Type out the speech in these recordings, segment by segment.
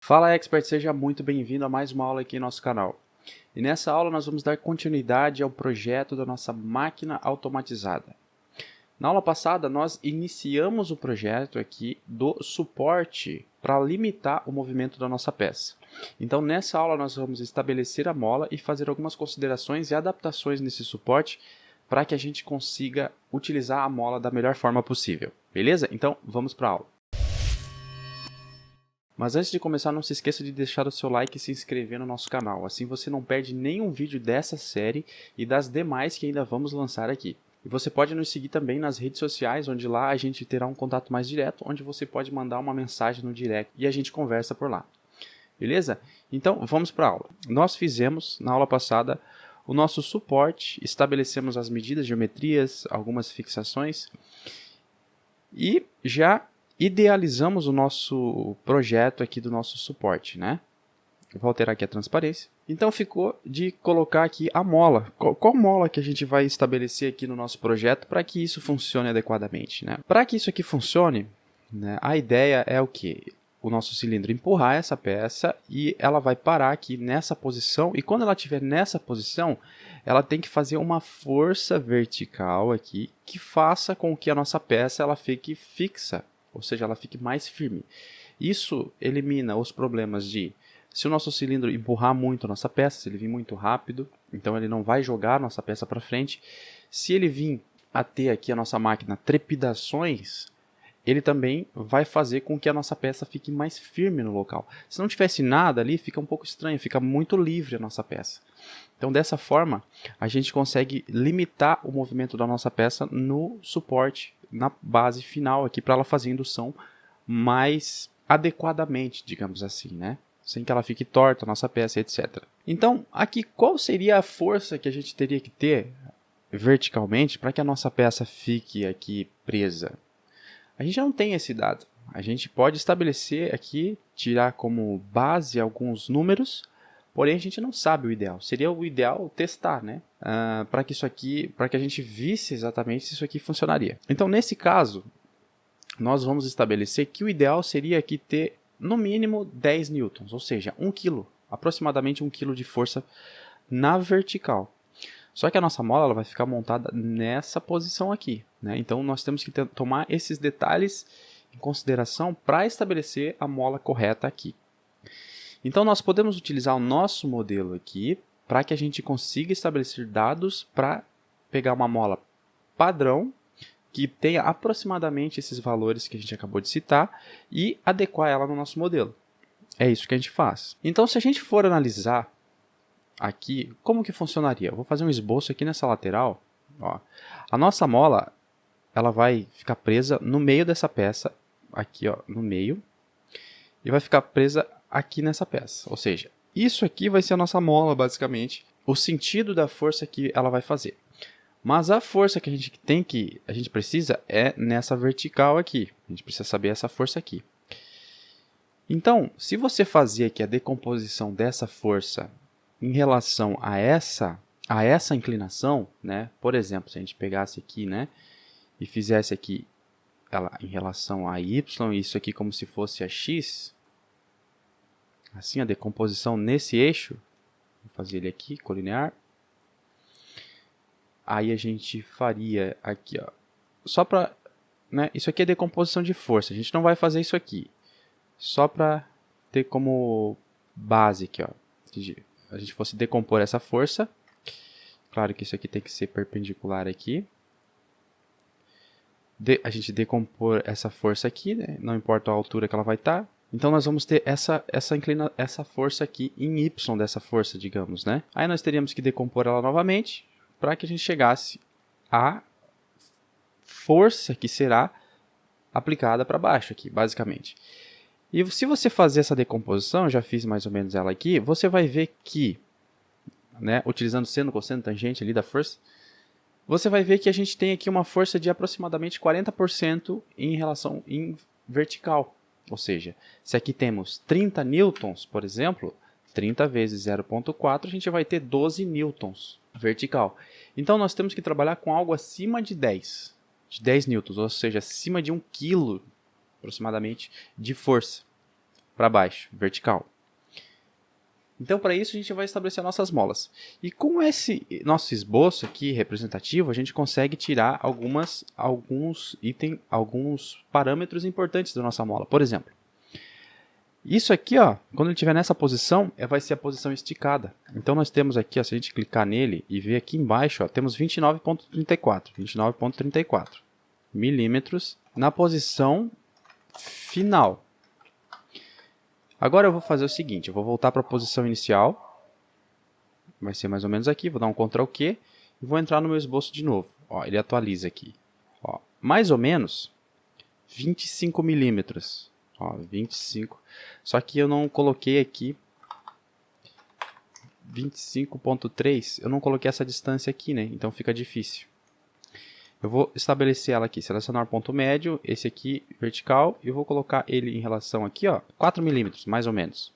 Fala Expert, seja muito bem-vindo a mais uma aula aqui em nosso canal. E nessa aula nós vamos dar continuidade ao projeto da nossa máquina automatizada. Na aula passada nós iniciamos o projeto aqui do suporte para limitar o movimento da nossa peça. Então nessa aula nós vamos estabelecer a mola e fazer algumas considerações e adaptações nesse suporte para que a gente consiga utilizar a mola da melhor forma possível. Beleza? Então vamos para a aula. Mas antes de começar, não se esqueça de deixar o seu like e se inscrever no nosso canal, assim você não perde nenhum vídeo dessa série e das demais que ainda vamos lançar aqui. E você pode nos seguir também nas redes sociais, onde lá a gente terá um contato mais direto, onde você pode mandar uma mensagem no direct e a gente conversa por lá. Beleza? Então vamos para a aula. Nós fizemos na aula passada o nosso suporte, estabelecemos as medidas, geometrias, algumas fixações e já idealizamos o nosso projeto aqui do nosso suporte, né? Eu vou alterar aqui a transparência. Então ficou de colocar aqui a mola. Qual mola que a gente vai estabelecer aqui no nosso projeto para que isso funcione adequadamente, né? Para que isso aqui funcione, né, a ideia é o quê? O nosso cilindro empurrar essa peça e ela vai parar aqui nessa posição, e quando ela estiver nessa posição, ela tem que fazer uma força vertical aqui que faça com que a nossa peça ela fique fixa, ou seja, ela fique mais firme. Isso elimina os problemas de, se o nosso cilindro empurrar muito a nossa peça, se ele vir muito rápido, então ele não vai jogar a nossa peça para frente. Se ele vir a ter aqui a nossa máquina trepidações, ele também vai fazer com que a nossa peça fique mais firme no local. Se não tivesse nada ali, fica um pouco estranho, fica muito livre a nossa peça. Então, dessa forma, a gente consegue limitar o movimento da nossa peça no suporte, na base final aqui, para ela fazer indução mais adequadamente, digamos assim, né? Sem que ela fique torta, a nossa peça, etc. Então, aqui, qual seria a força que a gente teria que ter verticalmente para que a nossa peça fique aqui presa? A gente não tem esse dado. A gente pode estabelecer aqui, tirar como base alguns números, porém a gente não sabe o ideal. Seria o ideal testar, né? Para que a gente visse exatamente se isso aqui funcionaria. Então, nesse caso, nós vamos estabelecer que o ideal seria aqui ter no mínimo 10 newtons, ou seja, 1 kg, aproximadamente 1 kg de força na vertical. Só que a nossa mola ela vai ficar montada nessa posição aqui, né? Então nós temos que tomar esses detalhes em consideração para estabelecer a mola correta aqui. Então nós podemos utilizar o nosso modelo aqui para que a gente consiga estabelecer dados para pegar uma mola padrão que tenha aproximadamente esses valores que a gente acabou de citar e adequar ela no nosso modelo. É isso que a gente faz. Então se a gente for analisar aqui, como que funcionaria? Eu vou fazer um esboço aqui nessa lateral. Ó. A nossa mola ela vai ficar presa no meio dessa peça, aqui ó, no meio, e vai ficar presa aqui nessa peça. Ou seja, isso aqui vai ser a nossa mola, basicamente, o sentido da força que ela vai fazer. Mas a força que a gente precisa é nessa vertical aqui. A gente precisa saber essa força aqui. Então, se você fazer aqui a decomposição dessa força em relação a essa inclinação, né? Por exemplo, se a gente pegasse aqui, né, e fizesse aqui ela em relação a y, isso aqui como se fosse a x, assim a decomposição nesse eixo, vou fazer ele aqui, colinear. Aí a gente faria aqui, ó, só para, né, isso aqui é decomposição de força, a gente não vai fazer isso aqui, só para ter como base aqui, ó, se a gente fosse decompor essa força, claro que isso aqui tem que ser perpendicular aqui, a gente decompor essa força aqui, né, não importa a altura que ela vai estar, então nós vamos ter essa força aqui em y dessa força, digamos, né? Aí nós teríamos que decompor ela novamente, para que a gente chegasse à força que será aplicada para baixo aqui, basicamente. E se você fazer essa decomposição, eu já fiz mais ou menos ela aqui, você vai ver que, né, utilizando seno, cosseno, tangente ali da força, você vai ver que a gente tem aqui uma força de aproximadamente 40% em relação em vertical. Ou seja, se aqui temos 30 newtons, por exemplo, 30 vezes 0,4, a gente vai ter 12 newtons vertical. Então nós temos que trabalhar com algo acima de 10 newtons, ou seja, acima de 1 kg aproximadamente de força, para baixo, vertical. Então, para isso, a gente vai estabelecer nossas molas. E com esse nosso esboço aqui representativo, a gente consegue tirar alguns parâmetros importantes da nossa mola. Por exemplo, isso aqui, ó, quando ele estiver nessa posição, vai ser a posição esticada. Então, nós temos aqui, ó, se a gente clicar nele e ver aqui embaixo, ó, temos 29,34 milímetros na posição final. Agora eu vou fazer o seguinte, eu vou voltar para a posição inicial, vai ser mais ou menos aqui, vou dar um Ctrl Q e vou entrar no meu esboço de novo. Ó, ele atualiza aqui, ó, mais ou menos 25 milímetros, ó, 25, só que eu não coloquei aqui 25,3, eu não coloquei essa distância aqui, né, então fica difícil. Eu vou estabelecer ela aqui, selecionar o ponto médio, esse aqui vertical, e eu vou colocar ele em relação aqui, ó, 4 milímetros, mais ou menos.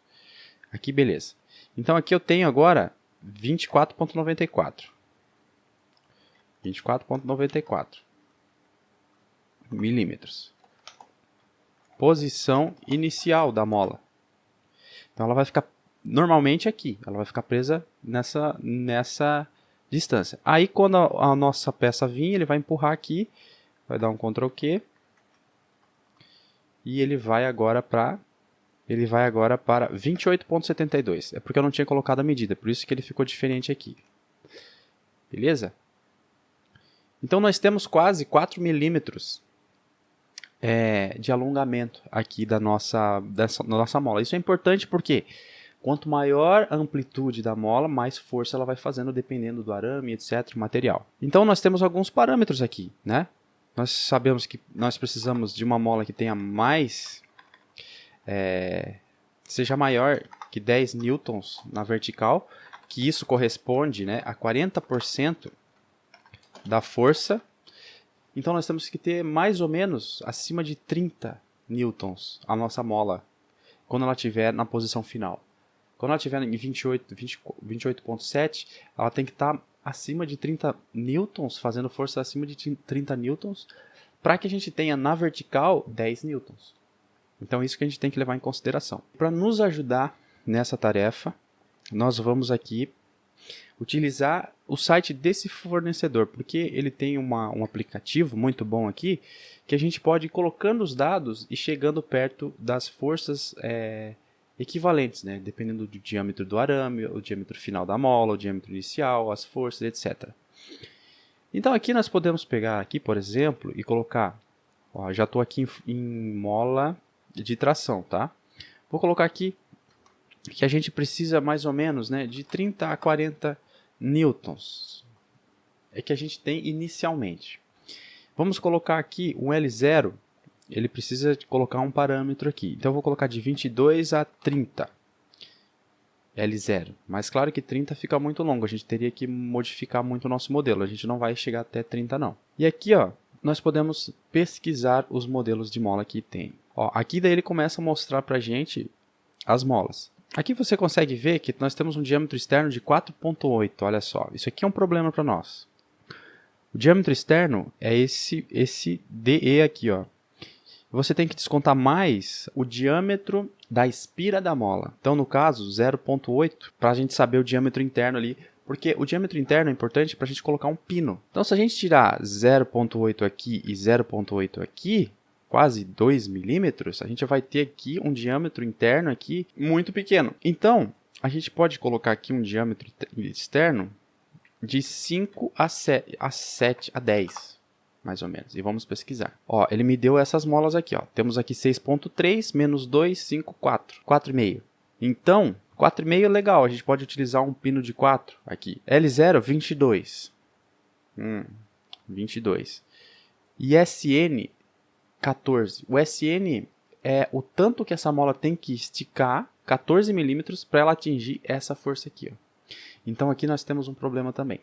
Aqui, beleza. Então aqui eu tenho agora 24,94. 24,94 milímetros. Posição inicial da mola. Então ela vai ficar normalmente aqui, ela vai ficar presa nessa distância. Aí quando a nossa peça vir, ele vai empurrar aqui, vai dar um Ctrl Q e ele vai agora para 28,72. É porque eu não tinha colocado a medida, por isso que ele ficou diferente aqui. Beleza? Então nós temos quase 4 milímetros de alongamento aqui da nossa mola. Isso é importante porque quanto maior a amplitude da mola, mais força ela vai fazendo dependendo do arame, etc, material. Então nós temos alguns parâmetros aqui, né? Nós sabemos que nós precisamos de uma mola que tenha seja maior que 10 newtons na vertical, que isso corresponde, né, a 40% da força. Então nós temos que ter mais ou menos acima de 30 newtons a nossa mola, quando ela estiver na posição final. Quando ela estiver em 28,7, ela tem que estar acima de 30 newtons, fazendo força acima de 30 newtons, para que a gente tenha na vertical 10 newtons. Então isso que a gente tem que levar em consideração. Para nos ajudar nessa tarefa, nós vamos aqui utilizar o site desse fornecedor, porque ele tem um aplicativo muito bom aqui, que a gente pode ir colocando os dados e chegando perto das forças equivalentes, né? Dependendo do diâmetro do arame, o diâmetro final da mola, o diâmetro inicial, as forças, etc. Então aqui nós podemos pegar aqui, por exemplo, e colocar, ó, já estou aqui em mola de tração, tá? Vou colocar aqui que a gente precisa mais ou menos, né, de 30 a 40 newtons, é que a gente tem inicialmente. Vamos colocar aqui um L0, ele precisa colocar um parâmetro aqui. Então eu vou colocar de 22 a 30 L0. Mas claro que 30 fica muito longo, a gente teria que modificar muito o nosso modelo. A gente não vai chegar até 30 não. E aqui, ó, nós podemos pesquisar os modelos de mola que tem. Ó, aqui daí ele começa a mostrar pra gente as molas. Aqui você consegue ver que nós temos um diâmetro externo de 4,8, olha só. Isso aqui é um problema para nós. O diâmetro externo é esse DE aqui, ó. Você tem que descontar mais o diâmetro da espira da mola. Então, no caso, 0,8, para a gente saber o diâmetro interno ali. Porque o diâmetro interno é importante para a gente colocar um pino. Então, se a gente tirar 0,8 aqui e 0,8 aqui, quase 2 milímetros, a gente vai ter aqui um diâmetro interno aqui muito pequeno. Então, a gente pode colocar aqui um diâmetro externo de 5 a 10, mais ou menos. E vamos pesquisar. Ó, ele me deu essas molas aqui, ó. Temos aqui 6,3 menos 2, 5, 4. 4,5. Então, 4,5 é legal. A gente pode utilizar um pino de 4 aqui. L0, 22. 22. E SN, 14. O SN é o tanto que essa mola tem que esticar, 14 milímetros, para ela atingir essa força aqui, ó. Então aqui nós temos um problema também.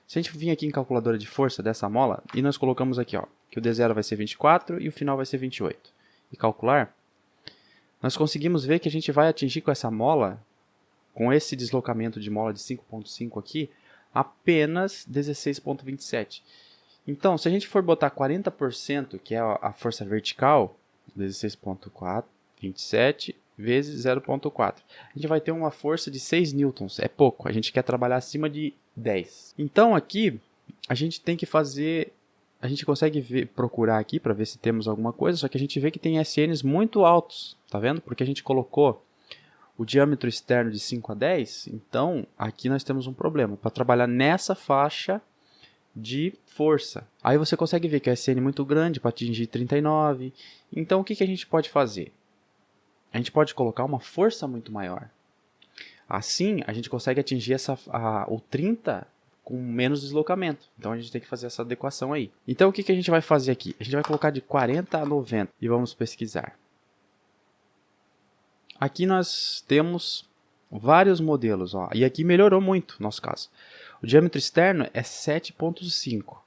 Se a gente vir aqui em calculadora de força dessa mola, e nós colocamos aqui, ó, que o D0 vai ser 24 e o final vai ser 28, e calcular, nós conseguimos ver que a gente vai atingir com essa mola, com esse deslocamento de mola de 5,5 aqui, apenas 16,27. Então, se a gente for botar 40%, que é a força vertical, 16,4, 27, vezes 0,4. A gente vai ter uma força de 6 newtons, é pouco, a gente quer trabalhar acima de 10. Então aqui a gente tem que fazer, a gente consegue procurar aqui para ver se temos alguma coisa, só que a gente vê que tem SNs muito altos, tá vendo? Porque a gente colocou o diâmetro externo de 5 a 10, então aqui nós temos um problema, para trabalhar nessa faixa de força. Aí você consegue ver que a SN é muito grande para atingir 39, então o que a gente pode fazer? A gente pode colocar uma força muito maior. Assim, a gente consegue atingir o 30 com menos deslocamento. Então, a gente tem que fazer essa adequação aí. Então, o que a gente vai fazer aqui? A gente vai colocar de 40 a 90 e vamos pesquisar. Aqui nós temos vários modelos. Ó, e aqui melhorou muito no nosso caso. O diâmetro externo é 7,5,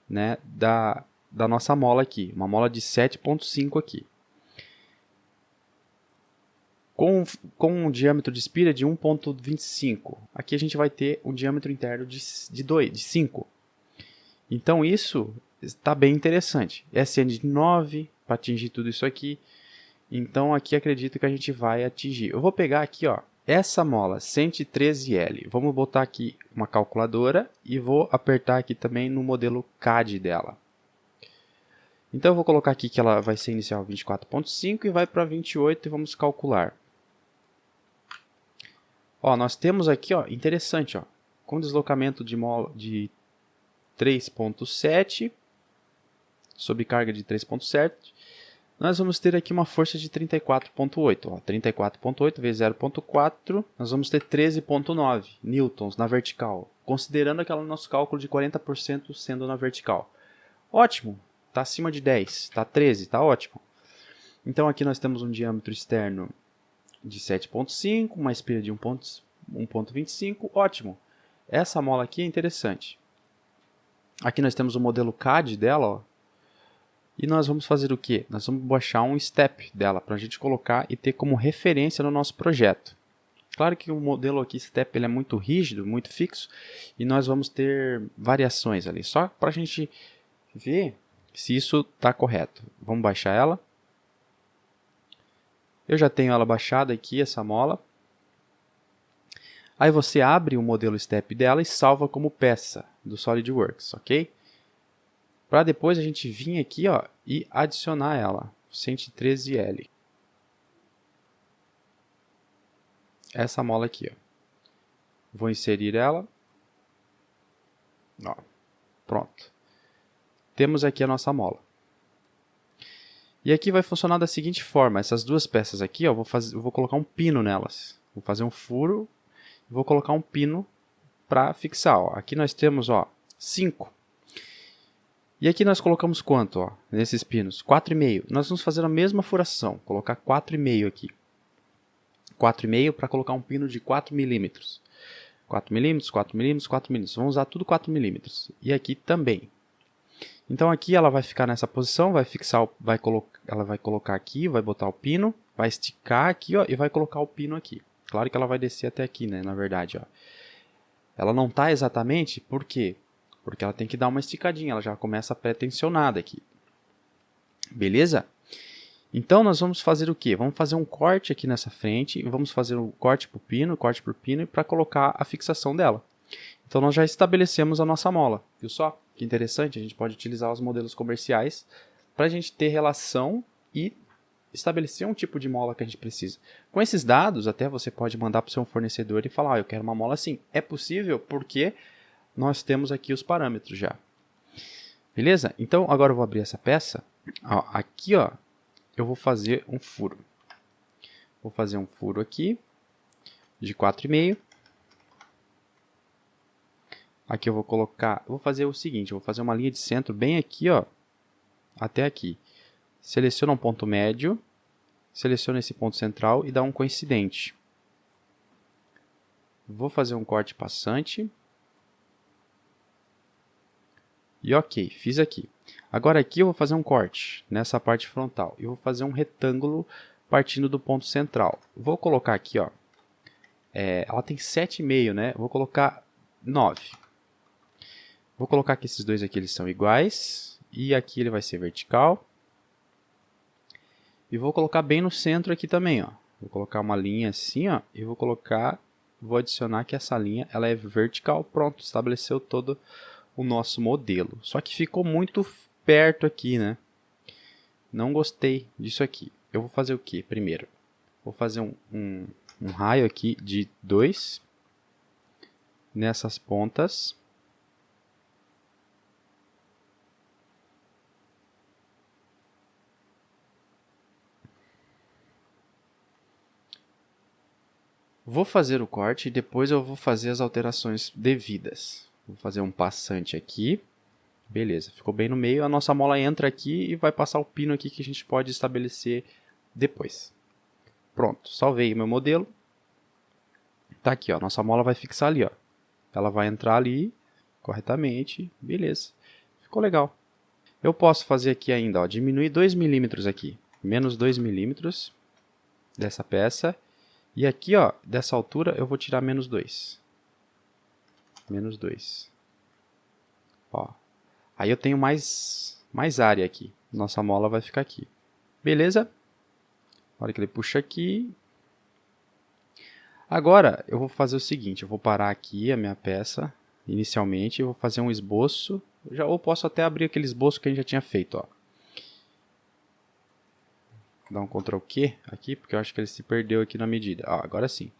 né, da nossa mola aqui. Uma mola de 7,5 aqui. Com um diâmetro de espira de 1,25. Aqui a gente vai ter um diâmetro interno de 5. Então isso está bem interessante. SN de 9 para atingir tudo isso aqui. Então aqui acredito que a gente vai atingir. Eu vou pegar aqui, ó, essa mola 113L. Vamos botar aqui uma calculadora e vou apertar aqui também no modelo CAD dela. Então eu vou colocar aqui que ela vai ser inicial 24,5 e vai para 28 e vamos calcular. Ó, nós temos aqui, ó, interessante, ó, com deslocamento de 3,7, sob carga de 3,7, nós vamos ter aqui uma força de 34,8. 34,8 vezes 0,4, nós vamos ter 13,9 newtons na vertical, considerando aquele nosso cálculo de 40% sendo na vertical. Ótimo, está acima de 10, está 13, está ótimo. Então aqui nós temos um diâmetro externo de 7,5, uma espira de 1,25, ótimo. Essa mola aqui é interessante. Aqui nós temos o modelo CAD dela, ó, e nós vamos fazer o quê? Nós vamos baixar um step dela para a gente colocar e ter como referência no nosso projeto. Claro que o modelo aqui step ele é muito rígido, muito fixo, e nós vamos ter variações ali, só para a gente ver se isso está correto. Vamos baixar ela. Eu já tenho ela baixada aqui, essa mola. Aí você abre o modelo step dela e salva como peça do SolidWorks, ok? Para depois a gente vir aqui, ó, e adicionar ela, 113L. Essa mola aqui, ó. Vou inserir ela. Ó, pronto. Temos aqui a nossa mola. E aqui vai funcionar da seguinte forma, essas duas peças aqui, ó, eu vou colocar um pino nelas. Vou fazer um furo e vou colocar um pino para fixar. Ó. Aqui nós temos, ó, 5. E aqui nós colocamos quanto, ó, nesses pinos? 4,5. Nós vamos fazer a mesma furação, colocar 4,5 aqui. 4,5 para colocar um pino de 4 milímetros. 4 milímetros, 4 milímetros, 4 milímetros. Vamos usar tudo 4 milímetros. E aqui também. Então aqui ela vai ficar nessa posição, vai fixar, ela vai colocar aqui, vai botar o pino, vai esticar aqui, ó, e vai colocar o pino aqui. Claro que ela vai descer até aqui, né, na verdade, ó. Ela não está exatamente, por quê? Porque ela tem que dar uma esticadinha, ela já começa pré-tensionada aqui. Beleza? Então nós vamos fazer o quê? Vamos fazer um corte aqui nessa frente, e vamos fazer um corte por pino, para colocar a fixação dela. Então nós já estabelecemos a nossa mola, viu só? Que interessante, a gente pode utilizar os modelos comerciais para a gente ter relação e estabelecer um tipo de mola que a gente precisa. Com esses dados, até você pode mandar para o seu fornecedor e falar, eu quero uma mola assim. É possível porque nós temos aqui os parâmetros já. Beleza? Então agora eu vou abrir essa peça. Ó, aqui, ó, eu vou fazer um furo. Vou fazer um furo aqui de 4,5. Aqui eu vou colocar, eu vou fazer o seguinte, eu vou fazer uma linha de centro bem aqui, ó, até aqui. Seleciona um ponto médio, seleciona esse ponto central e dá um coincidente. Vou fazer um corte passante. E ok, fiz aqui. Agora aqui eu vou fazer um corte nessa parte frontal. Eu vou fazer um retângulo partindo do ponto central. Vou colocar aqui, ó, ela tem 7,5, né? Vou colocar 9. Vou colocar que esses dois aqui eles são iguais. E aqui ele vai ser vertical. E vou colocar bem no centro aqui também, ó. Vou colocar uma linha assim, ó, e vou adicionar que essa linha ela é vertical. Pronto, estabeleceu todo o nosso modelo. Só que ficou muito perto aqui, né? Não gostei disso aqui. Eu vou fazer o que primeiro? Vou fazer um raio aqui de 2 nessas pontas. Vou fazer o corte e depois eu vou fazer as alterações devidas. Vou fazer um passante aqui. Beleza, ficou bem no meio. A nossa mola entra aqui e vai passar o pino aqui que a gente pode estabelecer depois. Pronto, salvei o meu modelo. Tá aqui, ó. Nossa mola vai fixar ali, ó. Ela vai entrar ali corretamente. Beleza, ficou legal. Eu posso fazer aqui ainda, ó, diminuir 2 milímetros aqui. Menos 2 milímetros dessa peça. E aqui, ó, dessa altura, eu vou tirar menos 2. Menos 2. Ó. Aí eu tenho mais área aqui. Nossa mola vai ficar aqui. Beleza? Na hora que ele puxa aqui. Agora, eu vou fazer o seguinte. Eu vou parar aqui a minha peça, inicialmente. Eu vou fazer um esboço. Ou posso até abrir aquele esboço que a gente já tinha feito, ó. Dar um Ctrl Q aqui, porque eu acho que ele se perdeu aqui na medida. Ó, agora sim.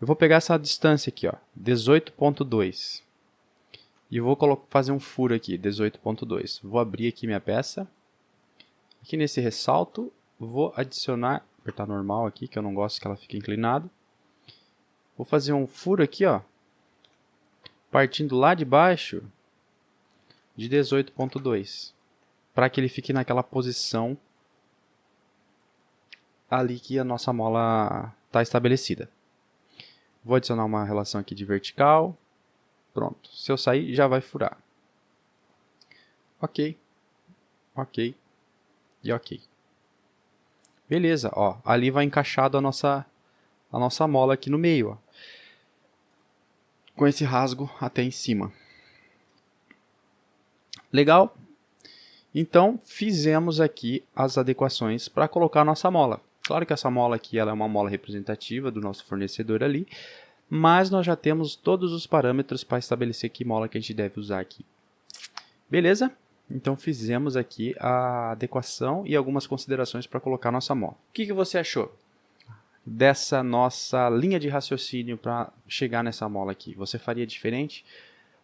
Eu vou pegar essa distância aqui, ó, 18.2. E vou fazer um furo aqui, 18.2. Vou abrir aqui minha peça. Aqui nesse ressalto, vou adicionar, apertar normal aqui, que eu não gosto que ela fique inclinada. Vou fazer um furo aqui, ó, partindo lá de baixo de 18.2. Para que ele fique naquela posição ali que a nossa mola está estabelecida. Vou adicionar uma relação aqui de vertical. Pronto. Se eu sair, já vai furar. Ok. Ok. E ok. Beleza. Ó, ali vai encaixado a nossa mola aqui no meio. Ó, com esse rasgo até em cima. Legal? Então, fizemos aqui as adequações para colocar a nossa mola. Claro que essa mola aqui ela é uma mola representativa do nosso fornecedor ali, mas nós já temos todos os parâmetros para estabelecer que mola que a gente deve usar aqui. Beleza? Então fizemos aqui a adequação e algumas considerações para colocar a nossa mola. O que você achou dessa nossa linha de raciocínio para chegar nessa mola aqui? Você faria diferente?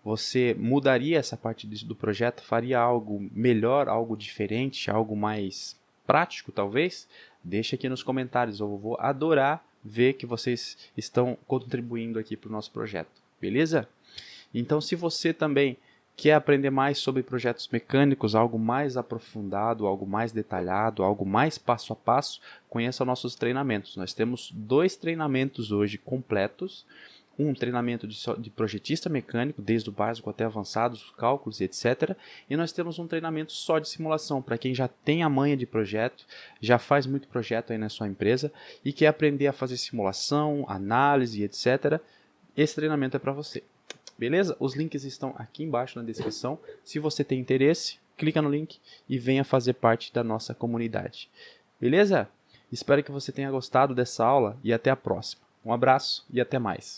Você mudaria essa parte do projeto? Faria algo melhor, algo diferente, algo mais prático talvez? Deixa aqui nos comentários, eu vou adorar ver que vocês estão contribuindo aqui para o nosso projeto, beleza? Então se você também quer aprender mais sobre projetos mecânicos, algo mais aprofundado, algo mais detalhado, algo mais passo a passo, conheça nossos treinamentos. Nós temos 2 treinamentos hoje completos. Um treinamento de projetista mecânico, desde o básico até avançado, os cálculos e etc. E nós temos um treinamento só de simulação, para quem já tem a manha de projeto, já faz muito projeto aí na sua empresa e quer aprender a fazer simulação, análise e etc. Esse treinamento é para você. Beleza? Os links estão aqui embaixo na descrição. Se você tem interesse, clica no link e venha fazer parte da nossa comunidade. Beleza? Espero que você tenha gostado dessa aula e até a próxima. Um abraço e até mais.